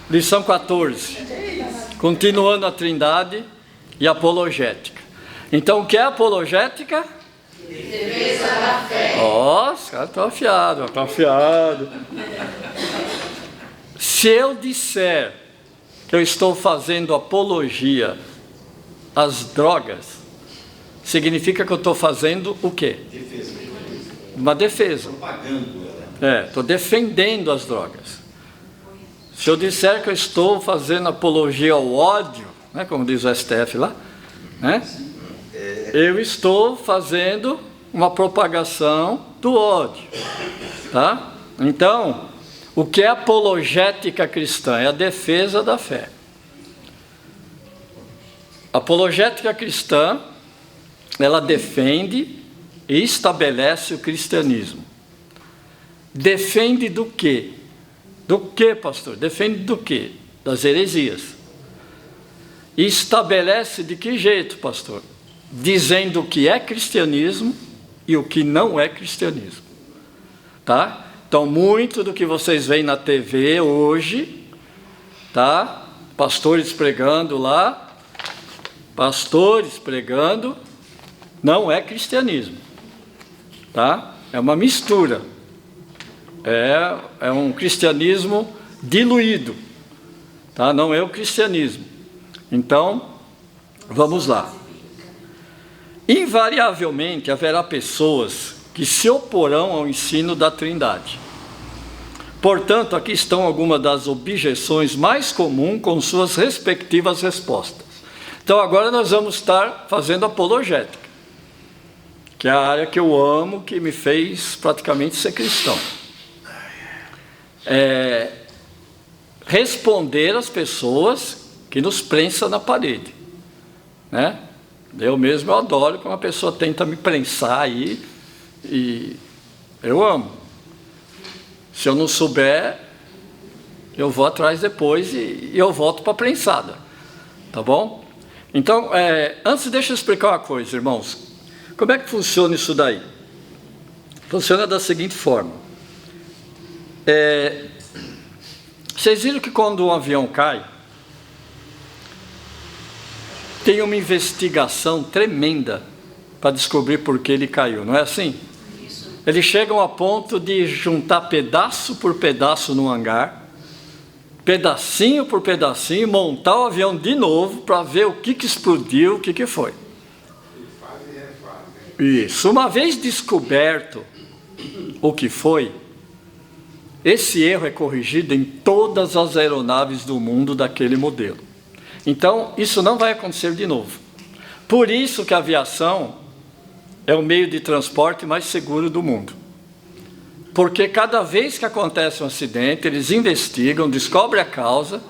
Lição 14. Continuando a Trindade e apologética. Então, o que é apologética? Defesa da fé. Os caras estão afiados. Se eu disser que eu estou fazendo apologia às drogas, significa que eu estou fazendo o quê? Defesa. Uma defesa. Propagando ela. Estou defendendo as drogas. Se eu disser que eu estou fazendo apologia ao ódio, né, como diz o STF lá, né, eu estou fazendo uma propagação do ódio. Tá? Então, o que é apologética cristã? É a defesa da fé. A apologética cristã, ela defende e estabelece o cristianismo. Defende do quê? Do quê, pastor? Defende do quê? Das heresias. E estabelece de que jeito, pastor? Dizendo o que é cristianismo e o que não é cristianismo. Tá? Então, muito do que vocês veem na TV hoje, tá? Pastores pregando lá, não é cristianismo. Tá? É uma mistura. É um cristianismo diluído, tá? Não é o cristianismo. Então, vamos lá. Invariavelmente haverá pessoas que se oporão ao ensino da Trindade. Portanto, aqui estão algumas das objeções mais comuns com suas respectivas respostas. Então, agora nós vamos estar fazendo apologética, que é a área que eu amo, que me fez praticamente ser cristão. Responder às pessoas que nos prensam na parede, né? Eu mesmo adoro quando uma pessoa tenta me prensar aí, e eu amo. Se eu não souber, eu vou atrás depois e eu volto para a prensada, tá bom? Então, antes deixa eu explicar uma coisa, irmãos. Como é que funciona isso daí? Funciona da seguinte forma. Vocês viram que quando um avião cai, tem uma investigação tremenda para descobrir por que ele caiu, não é assim? Eles chegam a ponto de juntar pedaço por pedaço no hangar, pedacinho por pedacinho, montar o avião de novo para ver o que explodiu, o que foi. Isso, uma vez descoberto o que foi, esse erro é corrigido em todas as aeronaves do mundo daquele modelo. Então, isso não vai acontecer de novo. Por isso que a aviação é o meio de transporte mais seguro do mundo. Porque cada vez que acontece um acidente, eles investigam, descobrem a causa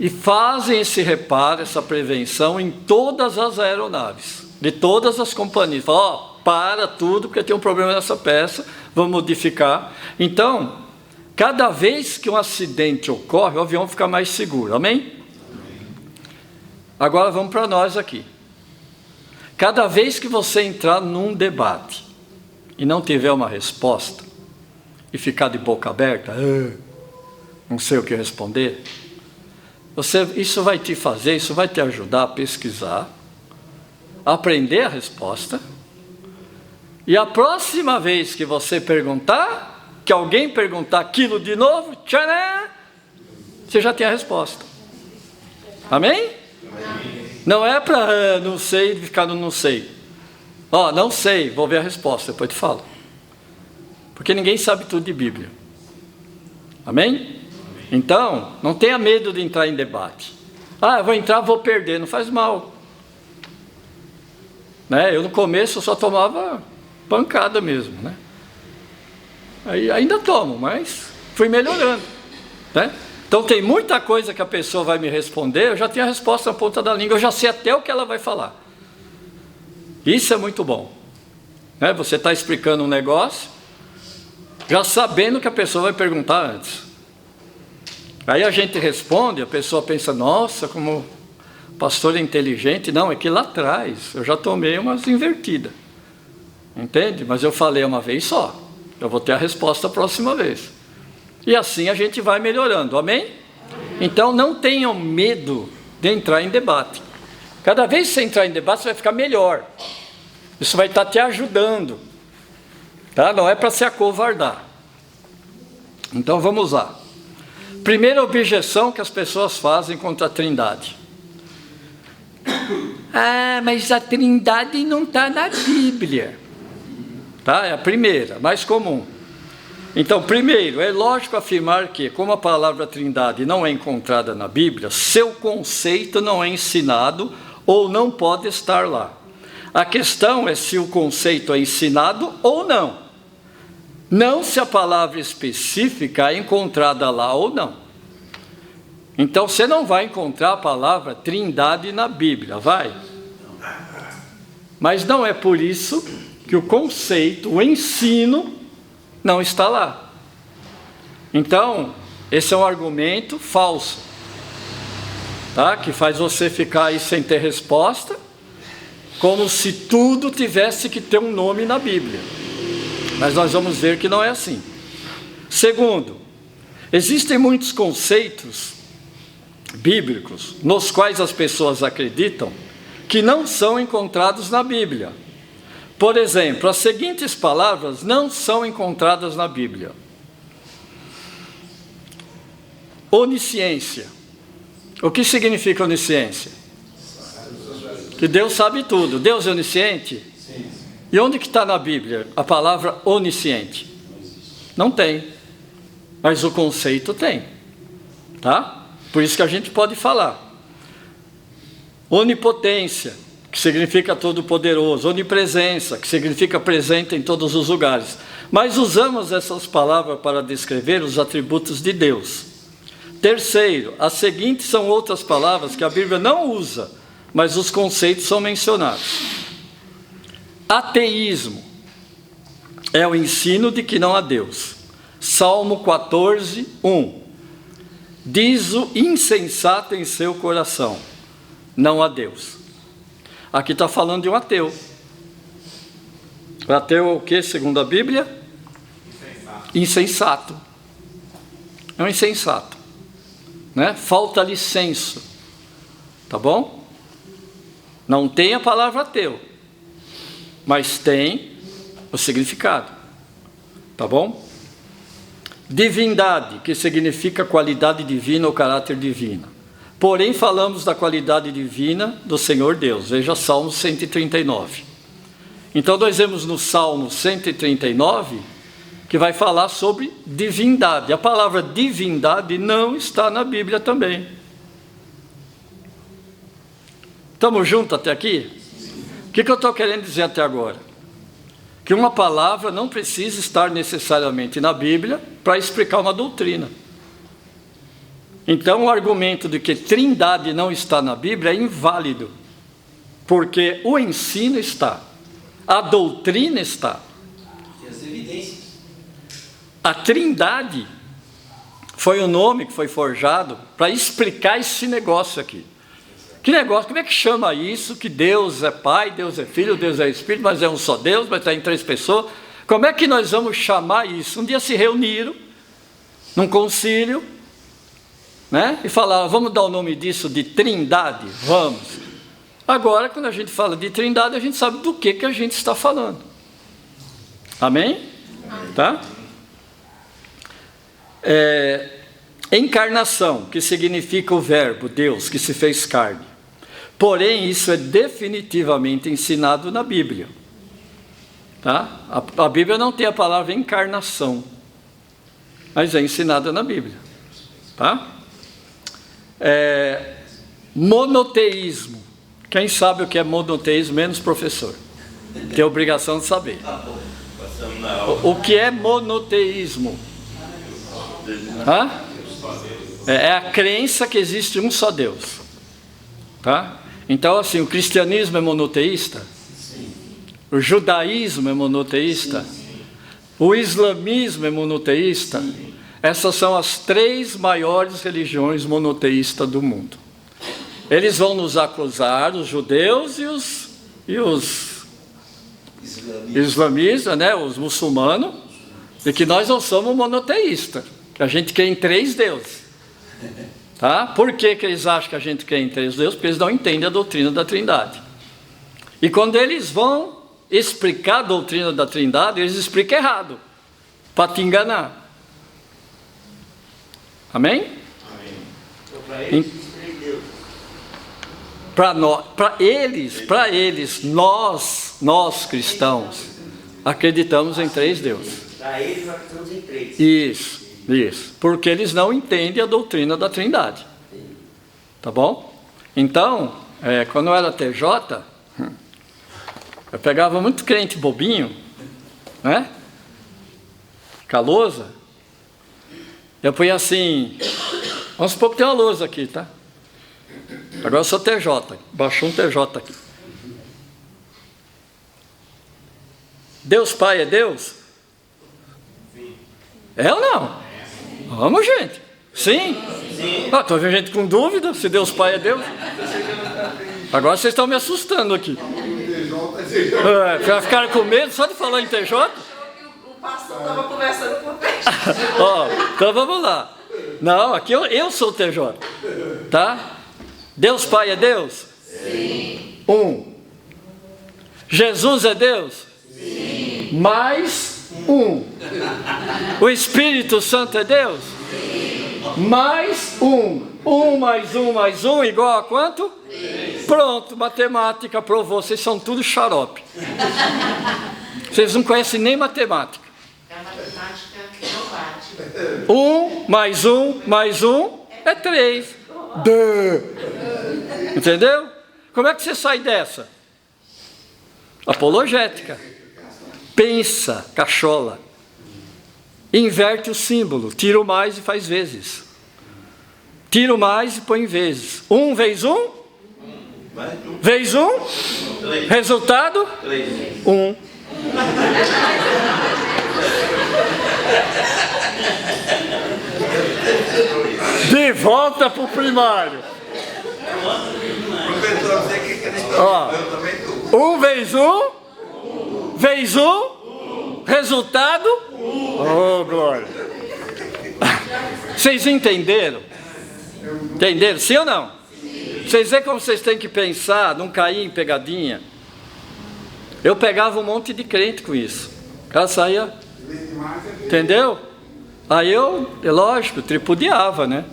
e fazem esse reparo, essa prevenção em todas as aeronaves, de todas as companhias. Falam, para tudo, porque tem um problema nessa peça, vamos modificar. Então, cada vez que um acidente ocorre, o avião fica mais seguro, amém? Agora vamos para nós aqui. Cada vez que você entrar num debate e não tiver uma resposta, e ficar de boca aberta, não sei o que responder, isso vai te ajudar a pesquisar, a aprender a resposta, e a próxima vez que você perguntar, que alguém perguntar aquilo de novo, tcharam, você já tem a resposta. Amém? Não é para não sei, ficar no não sei. Não sei, vou ver a resposta, depois te falo. Porque ninguém sabe tudo de Bíblia. Amém? Então, não tenha medo de entrar em debate. Eu vou entrar, vou perder, não faz mal. Né? Eu no começo só tomava pancada mesmo, né? Aí ainda tomo, mas fui melhorando, né? Então tem muita coisa que a pessoa vai me responder, eu já tenho a resposta na ponta da língua, eu já sei até o que ela vai falar. Isso é muito bom, né? Você está explicando um negócio, já sabendo que a pessoa vai perguntar antes. Aí a gente responde, a pessoa pensa, nossa, como o pastor é inteligente. Não, é que lá atrás eu já tomei umas invertidas, entende? Mas eu falei uma vez só, eu vou ter a resposta a próxima vez. E assim a gente vai melhorando, amém? Então não tenham medo de entrar em debate. Cada vez que você entrar em debate, você vai ficar melhor. Isso vai estar te ajudando. Tá? Não é para se acovardar. Então vamos lá. Primeira objeção que as pessoas fazem contra a Trindade. Ah, mas a Trindade não está na Bíblia. Tá? É a primeira, mais comum. Então, primeiro, é lógico afirmar que, como a palavra Trindade não é encontrada na Bíblia, seu conceito não é ensinado ou não pode estar lá. A questão é se o conceito é ensinado ou não. Não se a palavra específica é encontrada lá ou não. Então, você não vai encontrar a palavra Trindade na Bíblia, vai? Mas não é por isso que o conceito, o ensino, não está lá. Então, esse é um argumento falso, tá? Que faz você ficar aí sem ter resposta, como se tudo tivesse que ter um nome na Bíblia. Mas nós vamos ver que não é assim. Segundo, existem muitos conceitos bíblicos nos quais as pessoas acreditam que não são encontrados na Bíblia. Por exemplo, as seguintes palavras não são encontradas na Bíblia: onisciência. O que significa onisciência? Que Deus sabe tudo. Deus é onisciente? Sim. E onde que está na Bíblia a palavra onisciente? Não tem. Mas o conceito tem. Tá? Por isso que a gente pode falar. Onipotência, que significa todo-poderoso. Onipresença, que significa presente em todos os lugares. Mas usamos essas palavras para descrever os atributos de Deus. Terceiro, as seguintes são outras palavras que a Bíblia não usa, mas os conceitos são mencionados. Ateísmo é o ensino de que não há Deus. Salmo 14, 1. Diz o insensato em seu coração: não há Deus. Aqui está falando de um ateu. O ateu é o que, segundo a Bíblia? Insensato. É um insensato. Né? Falta-lhe senso. Tá bom? Não tem a palavra ateu, mas tem o significado. Tá bom? Divindade, que significa qualidade divina ou caráter divino. Porém, falamos da qualidade divina do Senhor Deus. Veja Salmo 139. Então, nós vemos no Salmo 139 que vai falar sobre divindade. A palavra divindade não está na Bíblia também. Estamos juntos até aqui? O que eu estou querendo dizer até agora? Que uma palavra não precisa estar necessariamente na Bíblia para explicar uma doutrina. Então, o argumento de que Trindade não está na Bíblia é inválido, porque o ensino está, a doutrina está. E as evidências. A Trindade foi o nome que foi forjado para explicar esse negócio aqui. Que negócio? Como é que chama isso? Que Deus é Pai, Deus é Filho, Deus é Espírito, mas é um só Deus, mas está em três pessoas. Como é que nós vamos chamar isso? Um dia se reuniram num concílio, né? E falaram: vamos dar o nome disso de Trindade? Vamos. Agora, quando a gente fala de Trindade, a gente sabe do que a gente está falando. Amém? Tá? Encarnação, que significa o verbo, Deus, que se fez carne. Porém, isso é definitivamente ensinado na Bíblia. Tá? A Bíblia não tem a palavra encarnação, mas é ensinada na Bíblia. Tá? Monoteísmo. Quem sabe o que é monoteísmo, menos professor. Tem a obrigação de saber. O que é monoteísmo? É a crença que existe um só Deus. Tá? Então, assim, o cristianismo é monoteísta? Sim. O judaísmo é monoteísta? Sim. O islamismo é monoteísta? Sim. Essas são as três maiores religiões monoteístas do mundo. Eles vão nos acusar, os judeus e os islamistas, né, os muçulmanos, de que nós não somos monoteístas, que a gente quer em três deuses. Tá? Por que eles acham que a gente crê em três deuses? Porque eles não entendem a doutrina da Trindade. E quando eles vão explicar a doutrina da Trindade, eles explicam errado, para te enganar. Amém? Para eles, nós cristãos, acreditamos em três deuses. Para eles, nós acreditamos em três. Isso. Porque eles não entendem a doutrina da Trindade. Tá bom? Então, quando eu era TJ, eu pegava muito crente bobinho, né? Calosa. Eu punha assim, vamos supor que tem uma lousa aqui, tá? Agora eu sou TJ, baixou um TJ aqui. Deus Pai é Deus? Sim. É ou não? Vamos, gente. Sim? Estou vendo gente com dúvida se Deus Pai é Deus. Agora vocês estão me assustando aqui. Ficaram com medo só de falar em TJ? O pastor estava conversando com o peixe. Então vamos lá. Não, aqui eu sou TJ. Tá? Deus Pai é Deus? Sim. Um. Jesus é Deus? Sim. Mais um. O Espírito Santo é Deus? Sim. Mais um. Um mais um mais um igual a quanto? 3. Pronto, matemática provou. Vocês são tudo xarope. Vocês não conhecem nem matemática. A matemática não bate. Um mais um é 3. Entendeu? Como é que você sai dessa? Apologética. Pensa, cachola. Inverte o símbolo. Tira o mais e faz vezes. Tira o mais e põe vezes. 1 vezes 1? Vezes 1? Resultado? 1. De volta para o primário. Ó, 1 vezes 1? Vezes 1? Resultado? Oh, glória. Vocês entenderam? Entenderam? Sim ou não? Vocês veem como vocês têm que pensar, não cair em pegadinha? Eu pegava um monte de crente com isso. O cara saía, entendeu? Aí lógico, tripudiava, né?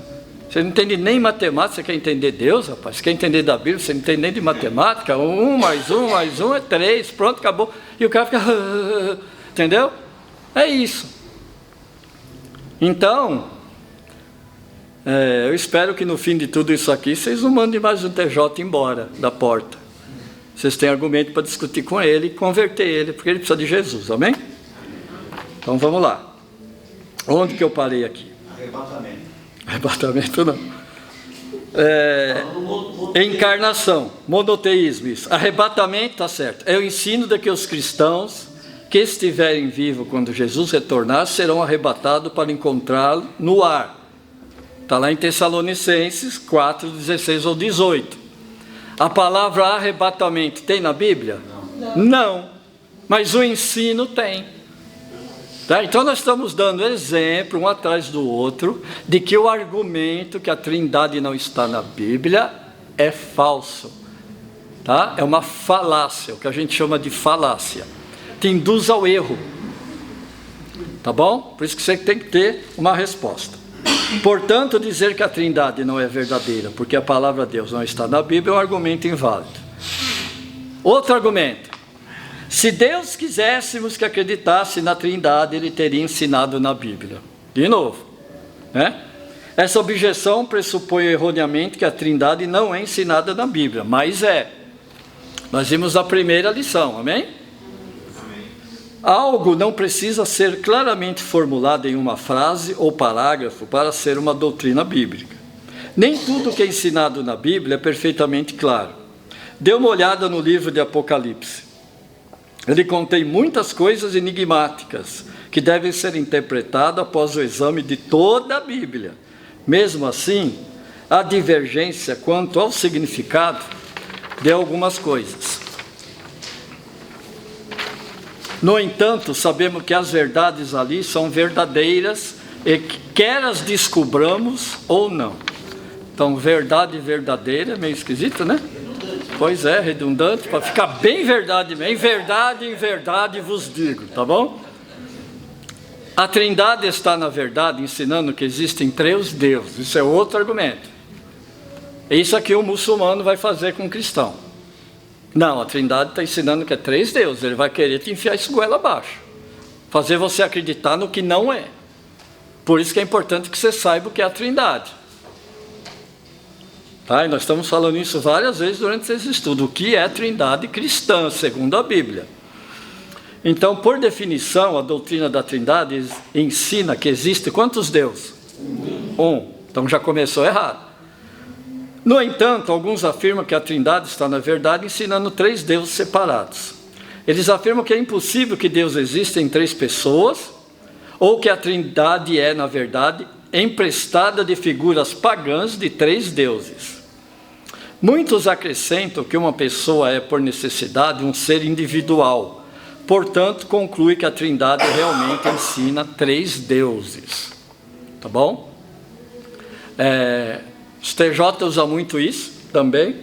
Você não entende nem matemática, você quer entender Deus, rapaz? Você quer entender da Bíblia, você não entende nem de matemática? 1 mais 1 mais 1 é 3, pronto, acabou. E o cara fica, entendeu? É isso. Então, eu espero que no fim de tudo isso aqui, vocês não mandem mais um TJ embora da porta. Vocês têm argumento para discutir com ele e converter ele, porque ele precisa de Jesus, amém? Então vamos lá. Onde que eu parei aqui? Arrebatamento. Arrebatamento não. Encarnação, monoteísmo, isso. Arrebatamento, está certo. É o ensino de que os cristãos que estiverem vivos quando Jesus retornar serão arrebatados para encontrá-lo no ar. Está lá em Tessalonicenses 4, 16 ou 18. A palavra arrebatamento tem na Bíblia? Não. Mas o ensino tem. Tá? Então nós estamos dando exemplo, um atrás do outro, de que o argumento que a Trindade não está na Bíblia é falso. Tá? É uma falácia, o que a gente chama de falácia. Te induz ao erro. Tá bom? Por isso que você tem que ter uma resposta. Portanto, dizer que a Trindade não é verdadeira, porque a palavra de Deus não está na Bíblia, é um argumento inválido. Outro argumento. Se Deus quiséssemos que acreditasse na Trindade, Ele teria ensinado na Bíblia. De novo, né? Essa objeção pressupõe erroneamente que a Trindade não é ensinada na Bíblia, mas é. Nós vimos a primeira lição, amém? Algo não precisa ser claramente formulado em uma frase ou parágrafo para ser uma doutrina bíblica. Nem tudo que é ensinado na Bíblia é perfeitamente claro. Dê uma olhada no livro de Apocalipse. Ele contém muitas coisas enigmáticas que devem ser interpretadas após o exame de toda a Bíblia. Mesmo assim, há divergência quanto ao significado de algumas coisas. No entanto, sabemos que as verdades ali são verdadeiras e quer as descobramos ou não. Então, verdade verdadeira é meio esquisito, né? Pois é, redundante, para ficar bem verdade. Em verdade vos digo, tá bom? A Trindade está, na verdade, ensinando que existem 3 deuses. Isso é outro argumento. É isso aqui o muçulmano vai fazer com o cristão. Não, a Trindade está ensinando que é 3 deuses. Ele vai querer te enfiar isso goela abaixo. Fazer você acreditar no que não é. Por isso que é importante que você saiba o que é a Trindade. Tá? E nós estamos falando isso várias vezes durante esse estudo. O que é a Trindade cristã, segundo a Bíblia? Então, por definição, a doutrina da Trindade ensina que existe quantos deuses? 1. Então já começou errado. No entanto, alguns afirmam que a Trindade está, na verdade, ensinando 3 deuses separados. Eles afirmam que é impossível que Deus exista em 3 pessoas, ou que a Trindade é, na verdade, emprestada de figuras pagãs de 3 deuses. Muitos acrescentam que uma pessoa é, por necessidade, um ser individual. Portanto, conclui que a Trindade realmente ensina 3 deuses. Tá bom? Os TJ usa muito isso também.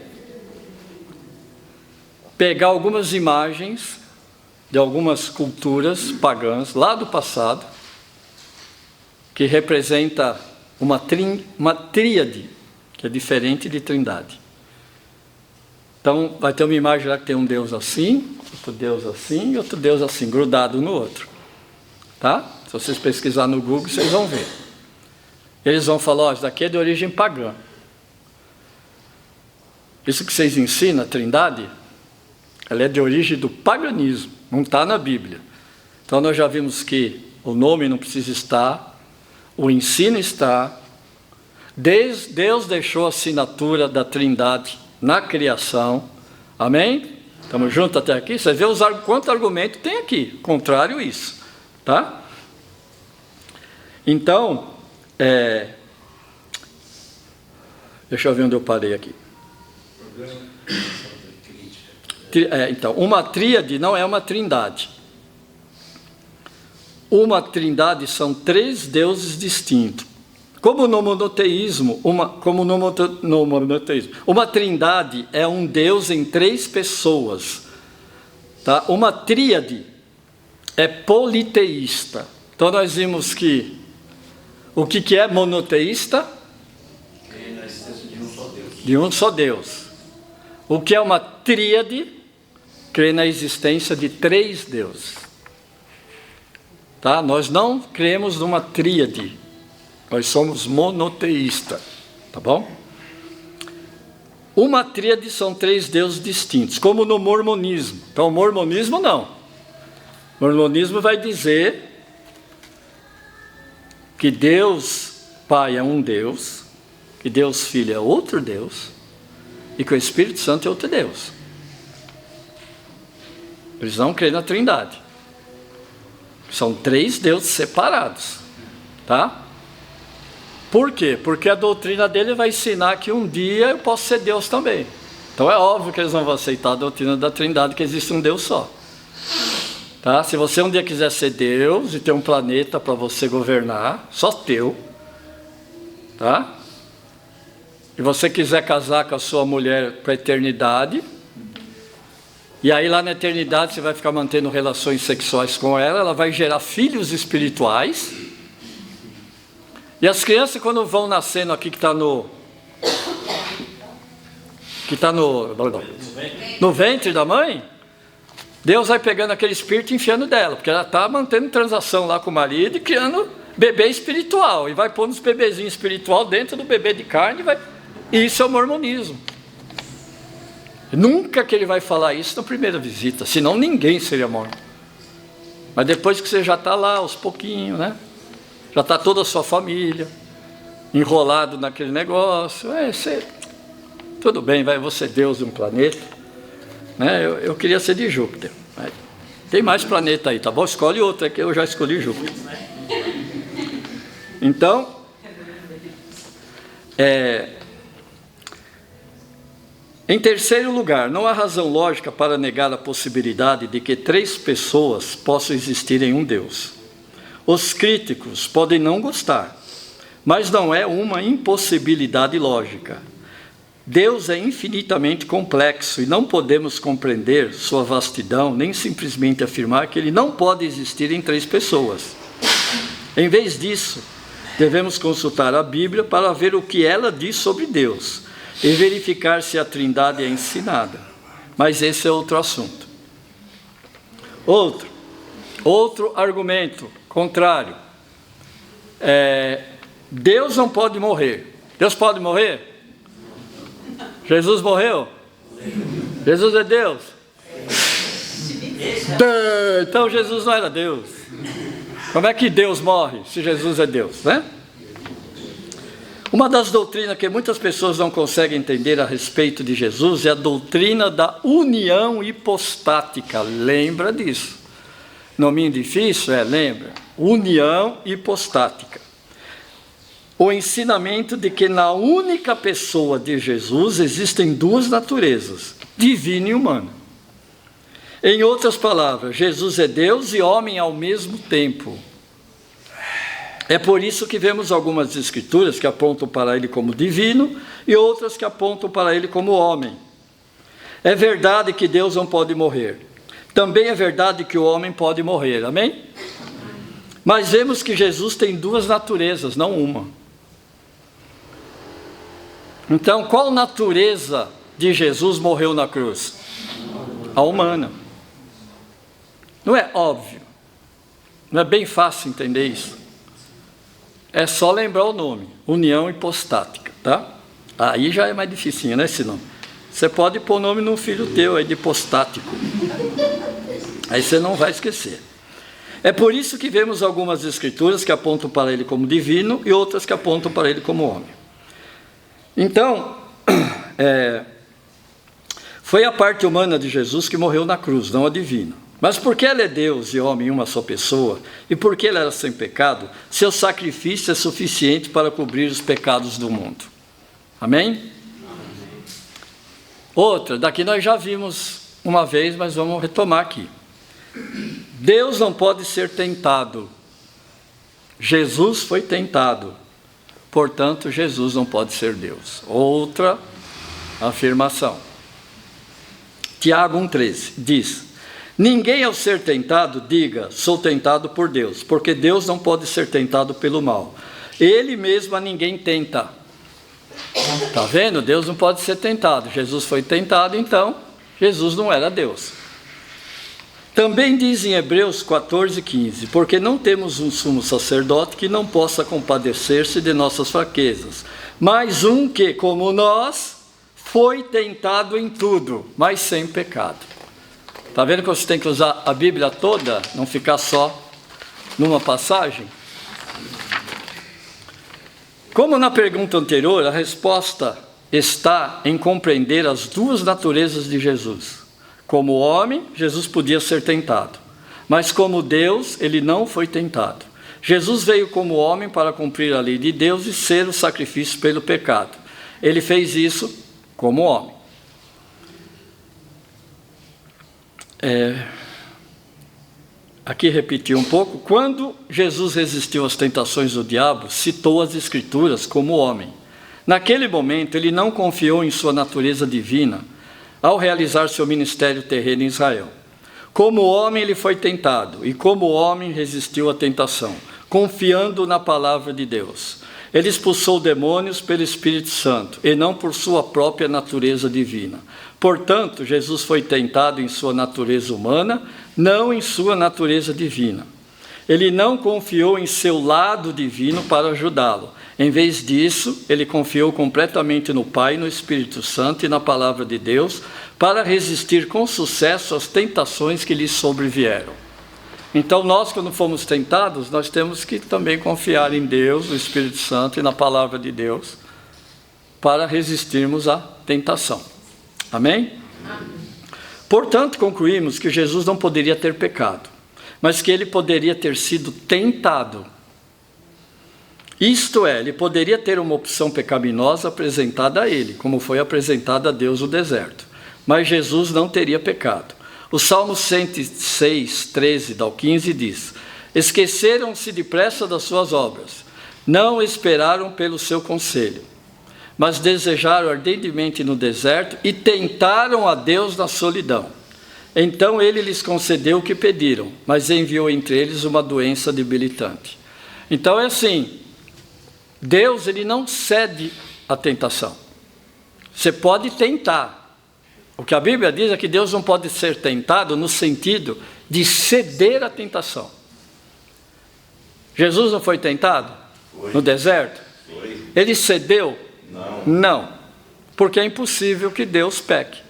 Pegar algumas imagens de algumas culturas pagãs lá do passado, que representa uma tríade, que é diferente de Trindade. Então, vai ter uma imagem lá que tem um Deus assim, outro Deus assim e outro Deus assim, grudado no outro. Tá? Se vocês pesquisar no Google, vocês vão ver. Eles vão falar, ó, isso daqui é de origem pagã. Isso que vocês ensinam, a Trindade, ela é de origem do paganismo, não está na Bíblia. Então, nós já vimos que o nome não precisa estar, o ensino está. Deus deixou a assinatura da Trindade na criação. Amém? Estamos juntos até aqui? Você vê quanto argumento tem aqui, contrário a isso. Tá? Então, deixa eu ver onde eu parei aqui. Então, uma tríade não é uma trindade. Uma trindade são 3 deuses distintos. Como no monoteísmo, uma trindade é um Deus em 3 pessoas. Tá? Uma tríade é politeísta. Então nós vimos que o que é monoteísta? Na existência de um só Deus. De um só Deus. O que é uma tríade? Crê na existência de 3 deuses. Tá? Nós não cremos numa tríade. Nós somos monoteístas. Tá bom? Uma tríade são 3 deuses distintos, como no mormonismo. Então, o mormonismo não. O mormonismo vai dizer que Deus Pai é um Deus, que Deus Filho é outro Deus, e que o Espírito Santo é outro Deus. Eles não creem na Trindade. São 3 deuses separados. Tá? Por quê? Porque a doutrina dele vai ensinar que um dia eu posso ser Deus também. Então é óbvio que eles não vão aceitar a doutrina da Trindade, que existe um Deus só. Tá? Se você um dia quiser ser Deus e ter um planeta para você governar, só teu, tá? E você quiser casar com a sua mulher para a eternidade, e aí lá na eternidade você vai ficar mantendo relações sexuais com ela, ela vai gerar filhos espirituais, e as crianças quando vão nascendo aqui que está no ventre da mãe, Deus vai pegando aquele espírito e enfiando dela, porque ela está mantendo transação lá com o marido e criando bebê espiritual, e vai pôr uns bebezinhos espiritual dentro do bebê de carne, e isso é o mormonismo. Nunca que ele vai falar isso na primeira visita, senão ninguém seria mormon. Mas depois que você já está lá, aos pouquinhos, né? Já está toda a sua família enrolado naquele negócio, tudo bem, vai você Deus de um planeta, né? Eu queria ser de Júpiter, mas tem mais planeta aí, tá bom? Escolhe outro, é que eu já escolhi Júpiter. Então, em terceiro lugar, não há razão lógica para negar a possibilidade de que 3 pessoas possam existir em um Deus. Os críticos podem não gostar, mas não é uma impossibilidade lógica. Deus é infinitamente complexo e não podemos compreender sua vastidão, nem simplesmente afirmar que ele não pode existir em 3 pessoas. Em vez disso, devemos consultar a Bíblia para ver o que ela diz sobre Deus e verificar se a Trindade é ensinada. Mas esse é outro assunto. Outro argumento contrário. Deus não pode morrer. Deus pode morrer? Jesus morreu? Jesus é Deus? Então Jesus não era Deus. Como é que Deus morre se Jesus é Deus, né? Uma das doutrinas que muitas pessoas não conseguem entender a respeito de Jesus é a doutrina da união hipostática. Lembra disso? Nominho difícil? Lembra. União hipostática. O ensinamento de que na única pessoa de Jesus existem 2 naturezas, divina e humana. Em outras palavras, Jesus é Deus e homem ao mesmo tempo. É por isso que vemos algumas escrituras que apontam para ele como divino e outras que apontam para ele como homem. É verdade que Deus não pode morrer. Também é verdade que o homem pode morrer, amém? Mas vemos que Jesus tem 2 naturezas, não uma. Então, qual natureza de Jesus morreu na cruz? A humana. Não é óbvio? Não é bem fácil entender isso? É só lembrar o nome, união hipostática, tá? Aí já é mais dificinho, né, esse nome? Você pode pôr o nome num filho teu aí de hipostático. Aí você não vai esquecer. É por isso que vemos algumas escrituras que apontam para ele como divino e outras que apontam para ele como homem. Então, foi a parte humana de Jesus que morreu na cruz, não a divina. Mas porque ele é Deus e homem em uma só pessoa, e porque ele era sem pecado, seu sacrifício é suficiente para cobrir os pecados do mundo. Amém? Outra, daqui nós já vimos uma vez, mas vamos retomar aqui. Deus não pode ser tentado. Jesus foi tentado. Portanto, Jesus não pode ser Deus. Outra afirmação. Tiago 1,13 diz: ninguém ao ser tentado diga, sou tentado por Deus, porque Deus não pode ser tentado pelo mal. Ele mesmo a ninguém tenta. Está vendo? Deus não pode ser tentado. Jesus foi tentado, então Jesus não era Deus. Também diz em Hebreus 14,15, porque não temos um sumo sacerdote que não possa compadecer-se de nossas fraquezas, mas um que, como nós, foi tentado em tudo, mas sem pecado. Está vendo que você tem que usar a Bíblia toda, não ficar só numa passagem? Como na pergunta anterior, a resposta está em compreender as 2 naturezas de Jesus. Como homem, Jesus podia ser tentado, mas como Deus, ele não foi tentado. Jesus veio como homem para cumprir a lei de Deus e ser o sacrifício pelo pecado. Ele fez isso como homem. Aqui repetir um pouco. Quando Jesus resistiu às tentações do diabo, citou as Escrituras como homem. Naquele momento, ele não confiou em sua natureza divina ao realizar seu ministério terreno em Israel. Como homem, ele foi tentado, e como homem resistiu à tentação, confiando na palavra de Deus. Ele expulsou demônios pelo Espírito Santo, e não por sua própria natureza divina. Portanto, Jesus foi tentado em sua natureza humana, não em sua natureza divina. Ele não confiou em seu lado divino para ajudá-lo. Em vez disso, ele confiou completamente no Pai, no Espírito Santo e na Palavra de Deus para resistir com sucesso às tentações que lhe sobrevieram. Então, nós, quando fomos tentados, nós temos que também confiar em Deus, no Espírito Santo e na Palavra de Deus para resistirmos à tentação. Amém? Portanto, concluímos que Jesus não poderia ter pecado, mas que ele poderia ter sido tentado. Isto é, ele poderia ter uma opção pecaminosa apresentada a ele, como foi apresentada a Deus no deserto. Mas Jesus não teria pecado. O Salmo 106, 13 ao 15 diz: esqueceram-se depressa das suas obras. Não esperaram pelo seu conselho, mas desejaram ardentemente no deserto e tentaram a Deus na solidão. Então ele lhes concedeu o que pediram, mas enviou entre eles uma doença debilitante. Então é assim, Deus ele não cede à tentação. Você pode tentar. O que a Bíblia diz é que Deus não pode ser tentado no sentido de ceder à tentação. Jesus não foi tentado? Foi. No deserto? Foi. Ele cedeu? Não. Não, porque é impossível que Deus peque.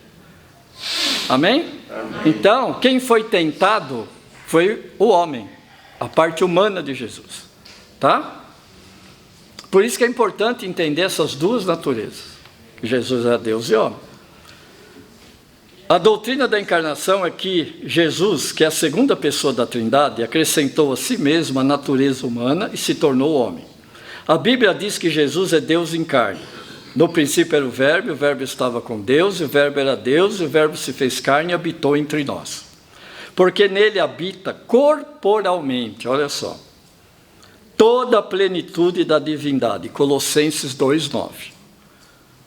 Amém? Amém. Então, quem foi tentado foi o homem, a parte humana de Jesus. Tá? Por isso que é importante entender essas duas naturezas, que Jesus é Deus e homem. A doutrina da encarnação é que Jesus, que é a segunda pessoa da Trindade, acrescentou a si mesmo a natureza humana e se tornou homem. A Bíblia diz que Jesus é Deus em carne. No princípio era o Verbo estava com Deus, e o Verbo era Deus, e o Verbo se fez carne e habitou entre nós. Porque nele habita corporalmente, olha só, toda a plenitude da divindade. Colossenses 2,9.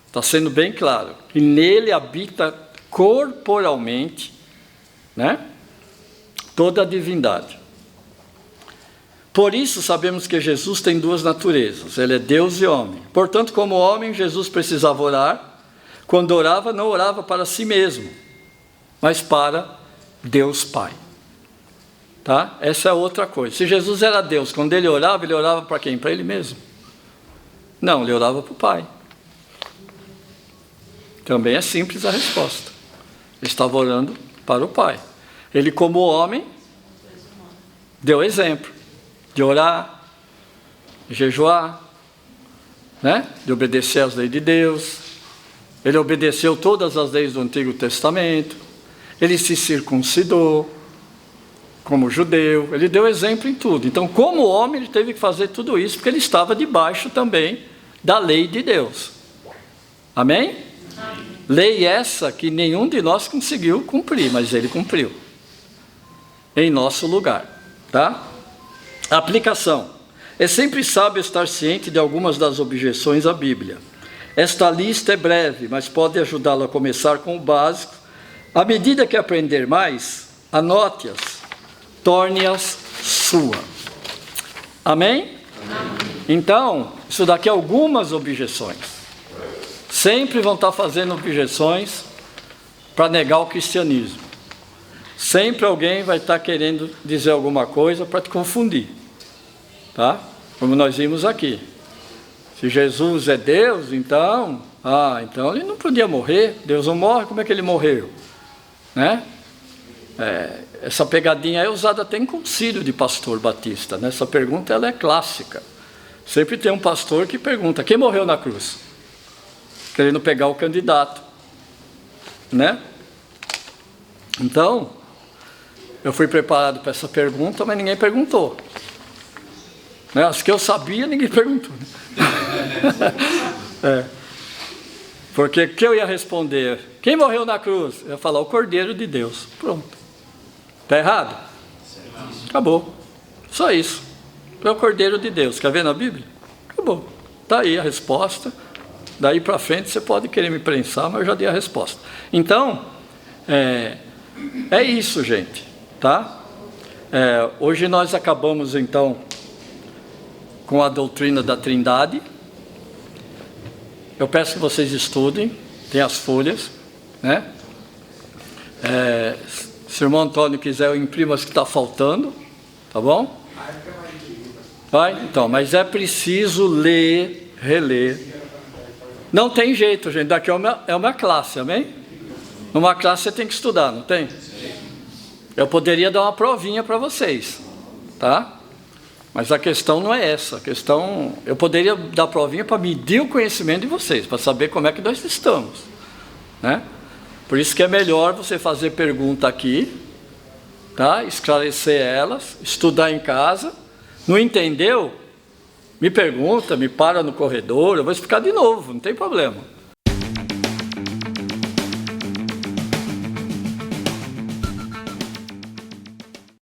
Está sendo bem claro que nele habita corporalmente, né, toda a divindade. Por isso sabemos que Jesus tem duas naturezas, ele é Deus e homem. Portanto, como homem, Jesus precisava orar. Quando orava, não orava para si mesmo, mas para Deus Pai. Tá? Essa é outra coisa. Se Jesus era Deus, quando ele orava para quem? Para ele mesmo? Não, ele orava para o Pai. Também é simples a resposta. Ele estava orando para o Pai. Ele, como homem, deu exemplo de orar, de jejuar, né? De obedecer às leis de Deus. Ele obedeceu todas as leis do Antigo Testamento. Ele se circuncidou como judeu. Ele deu exemplo em tudo. Então, como homem, ele teve que fazer tudo isso, porque ele estava debaixo também da lei de Deus. Amém? Amém. Lei essa que nenhum de nós conseguiu cumprir, mas ele cumpriu em nosso lugar, tá? Aplicação. É sempre sábio estar ciente de algumas das objeções à Bíblia. Esta lista é breve, mas pode ajudá-lo a começar com o básico. À medida que aprender mais, anote-as, torne-as sua. Amém? Amém? Então, isso daqui é algumas objeções. Sempre vão estar fazendo objeções para negar o cristianismo. Sempre alguém vai estar querendo dizer alguma coisa para te confundir. Tá? Como nós vimos aqui. Se Jesus é Deus, então ele não podia morrer. Deus não morre, como é que ele morreu? Né? Essa pegadinha é usada até em concílio de pastor batista. Né? Essa pergunta ela é clássica. Sempre tem um pastor que pergunta, quem morreu na cruz? Querendo pegar o candidato. Né? Então, eu fui preparado para essa pergunta, mas ninguém perguntou. Né? As que eu sabia, ninguém perguntou. Porque o que eu ia responder? Quem morreu na cruz? Eu ia falar o Cordeiro de Deus. Pronto. Está errado? Acabou. Só isso. É o Cordeiro de Deus. Quer ver na Bíblia? Acabou. Está aí a resposta. Daí para frente você pode querer me prensar, mas eu já dei a resposta. Então, é isso, gente. Tá? Hoje nós acabamos, então, com a doutrina da Trindade. Eu peço que vocês estudem, tem as folhas, né? Se o irmão Antônio quiser, eu imprimo as que está faltando, tá bom? Vai? Então, mas é preciso ler, reler. Não tem jeito, gente, daqui é uma classe, amém? Numa classe você tem que estudar, não tem? Eu poderia dar uma provinha para vocês, tá? Mas a questão não é essa. A questão, eu poderia dar provinha para medir o conhecimento de vocês, para saber como é que nós estamos, né? Por isso que é melhor você fazer pergunta aqui, tá? Esclarecer elas, estudar em casa. Não entendeu? Me pergunta, me para no corredor, eu vou explicar de novo, não tem problema.